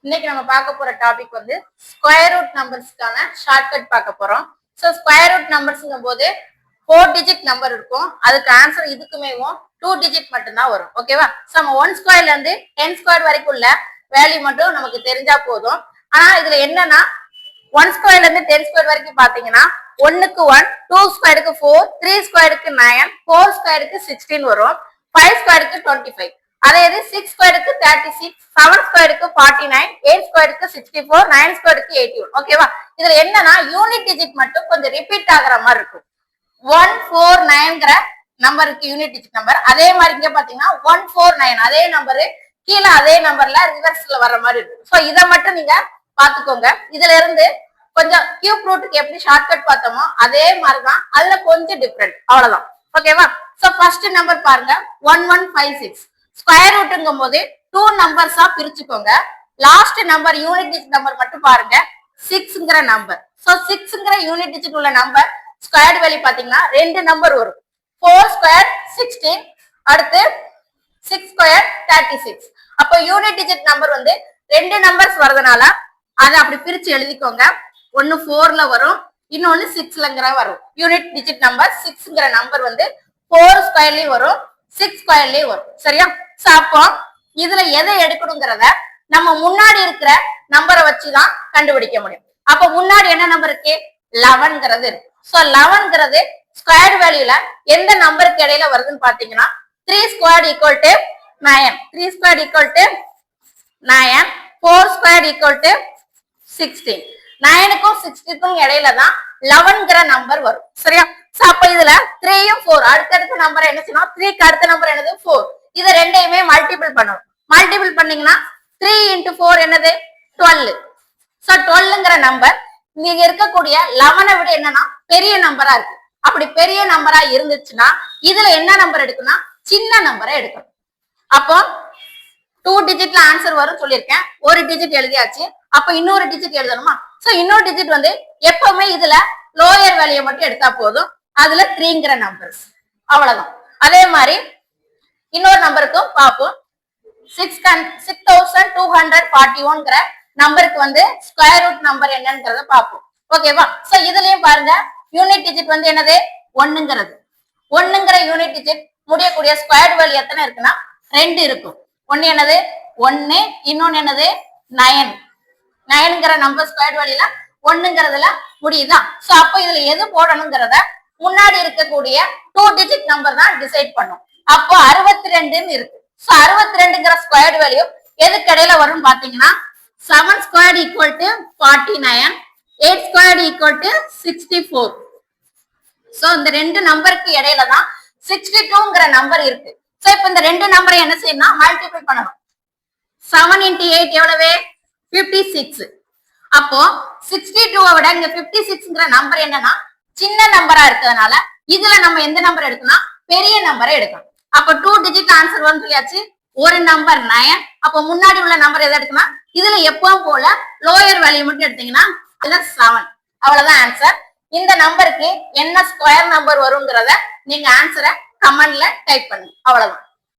இன்னைக்கு நம்ம பார்க்க போற டாபிக் வந்து ஸ்கொயர் ரூட் நம்பர்ஸ்க்கான ஷார்ட்கட் பார்க்க போறோம். ஸோ ஸ்கொயர் ரூட் நம்பர்ஸ்ங்கும் போது 4 டிஜிட் நம்பர் இருக்கும். அதுக்கு ஆன்சர் இதுக்குமேவும் 2 டிஜிட் மட்டும்தான் வரும். ஓகேவா? ஸோ நம்ம 1 ஸ்கொயர்ல இருந்து 10 ஸ்கொயர் வரைக்கும் உள்ள வேல்யூ மட்டும் நமக்கு தெரிஞ்சா போதும். ஆனா இதுல என்னன்னா 1 ஸ்கொயர்ல இருந்து 10 ஸ்கொயர் வரைக்கும் பாத்தீங்கன்னா 1க்கு 1, 2 ஸ்கொயருக்கு 4, 3 ஸ்கொயருக்கு 9, 4 ஸ்கொயருக்கு 16 வரும், 5 ஸ்கொயருக்கு 25. அதே இது 6 ஸ்கொயருக்கு 36, 7 ஸ்கொயருக்கு 49, 8 ஸ்கொயருக்கு 64, 9 ஸ்கொயருக்கு 81. ஓகேவா? இதுல என்னன்னா யூனிட் டிஜிட் மட்டும் கொஞ்சம் ரிப்பீட் ஆகுற மாதிரி இருக்கும். 149ங்கிற நம்பருக்கு யூனிட் டிஜிட் நம்பர். அதே மாதிரி இங்க பாத்தீங்கன்னா 149 அதே நம்பரு கீழே அதே நம்பர்ல ரிவர்ஸ்ல வர்ற மாதிரி இருக்கும். ஸோ இதை மட்டும் நீங்க பாத்துக்கோங்க. இதுல இருந்து கொஞ்சம் கியூப் ரூட்டுக்கு எப்படி ஷார்ட்கட் பார்த்தோமோ அதே மாதிரிதான், அதுல கொஞ்சம் டிஃப்ரெண்ட், அவ்வளவுதான். ஓகேவா? சோ ஃபர்ஸ்ட் நம்பர் பாருங்க 1156. ஸ்கொயர் ரூட்டுங்கும் போது 2 நம்பர்ஸா பிரிச்சுக்கோங்க. Last number unit digit number மட்டும் பாருங்க 6ங்கிற நம்பர். சோ 6ங்கிற யூனிட் டிஜிட் உள்ள நம்பர் ஸ்கொயர் வேல்யூ பாத்தீங்கன்னா 2 நம்பர் வரும். 4 ஸ்கொயர் 16, அடுத்து 6 ஸ்கொயர் 36. அப்போ யூனிட் டிஜிட் நம்பர் வந்து 2 நம்பர்ஸ் வரதுனால அதை அப்படி பிரிச்சு எழுதிக்கோங்க. ஒன்னு 4ல வரும், இன்னொன்னு 6லங்கிற வரும். யூனிட் டிஜிட் நம்பர் 6ங்கிற நம்பர் வந்து 4 ஸ்கொயர்லயும் வரும், 6 ஸ்கொயர்லயும் வரும். சரியா? சோ அப்போ இதுல எதை எடுக்கணுங்கிறத நம்ம முன்னாடி இருக்கிற நம்பரை வச்சுதான் கண்டுபிடிக்க முடியும். அப்ப முன்னாடி என்ன நம்பர் இருக்கு? 11ங்கிறது இருக்கு. சோ 11ங்கிறது ஸ்கொயர் வேல்யூல எந்த நம்பருக்கு இடையில வருதுன்னு பாத்தீங்கன்னா 3 square equal to 9, 3 square equal to 9, 4 square equal to 16. 9க்கும் 60க்கும் இடையில தான் 11ங்கிற நம்பர் வரும். சரியா? சோ அப்ப இதுல 3யும் 4 அடுத்தடுத்த நம்பர் என்ன செய்யணும்? 3க்கு அடுத்த நம்பர் என்னது? 4. இத ரெண்டையுமே மல்டிபிள் பண்ணணும். மல்டிபிள் பண்ணீங்கன்னா 3 into 4 என்னது? 12. சோ 12ங்கிற நம்பர் இங்க இருக்கக்கூடிய 11 விட என்னன்னா பெரிய நம்பரா இருக்கு. அப்படி பெரிய நம்பரா இருந்துச்சுன்னா இதுல என்ன நம்பர் எடுக்கணும்? சின்ன நம்பரை எடுக்கணும். அப்போ 2 டிஜிட்ல ஆன்சர் வரும் சொல்லியிருக்கேன். ஒரு டிஜிட் எழுதியாச்சு. அப்ப இன்னொரு டிஜிட் எழுதணுமா? சோ இன்னொரு டிஜிட் வந்து எப்பவுமே இதுல லோயர் வேல்யூ மட்டும் எடுத்தா போதும். அதுல 3ங்கிற நம்பர்ஸ், அவ்வளவுதான். அதே மாதிரி இன்னொரு நம்பருக்கும் பார்ப்போம். 6241ங்கிற நம்பருக்கு வந்து ஸ்கொயர் ரூட் நம்பர் என்னன்றத பார்ப்போம். ஓகேவா? சோ இதுலயும் பாருங்க யூனிட் டிஜிட் வந்து என்னது? 1ங்கிறது. 1ங்கிற யூனிட் டிஜிட் முடியக்கூடிய ஸ்கொயர் வேல்யூ எத்தனை இருக்குன்னா 2 இருக்கும். ஒன்னு என்னது? 1, இன்னொன்னு என்னது? 9. 9ங்கிற நம்பர் ஸ்கொயர் வேல்யூல 1ங்கிறதுல முடியுதா? சோ அப்போ இதுல எது போடணுங்கிறத முன்னாடி இருக்கக்கூடிய 2 டிஜிட் நம்பர் தான் டிசைட் பண்ணும். அப்போ 62ன்னு இருக்கு. சோ 62ங்கிற ஸ்கொயர் வேல்யூ எதுக்கு இடையில வரும் பாத்தீங்கன்னா 7 square equal to 49, 8 square equal to 64. So இந்த 2 நம்பருக்கு இடையில தான் 62ங்கிற நம்பர் இருக்கு. சோ இப்ப இந்த 2 நம்பரை என்ன செய்யணும்? மல்டிபிள் பண்ணணும். 7 into 8 எவ்வளவு? 56. அப்போ 62 விட இங்க 56ங்கிற நம்பர் என்னன்னா சின்ன நம்பரா இருக்கிறதுனால இதுல நம்ம எந்த நம்பர் எடுக்கணும்? பெரிய நம்பரை எடுக்கணும். அப்ப 2 டிஜிட் ஆன்சர் வந்து சொல்லியாச்சு. ஒரு நம்பர் 9. அப்ப முன்னாடி உள்ள நம்பர் எதை எடுக்கணும்? இதுல எப்பவும் போல லோயர் வேல்யூ மட்டும் எடுத்தீங்கன்னா இதுல 7. அவ்வளவுதான் ஆன்சர். இந்த நம்பருக்கு என்ன ஸ்கொயர் நம்பர் வருங்கிறத நீங்க ஆன்சரை கமெண்ட்ல டைப் பண்ணுங்க. அவ்வளவுதான்.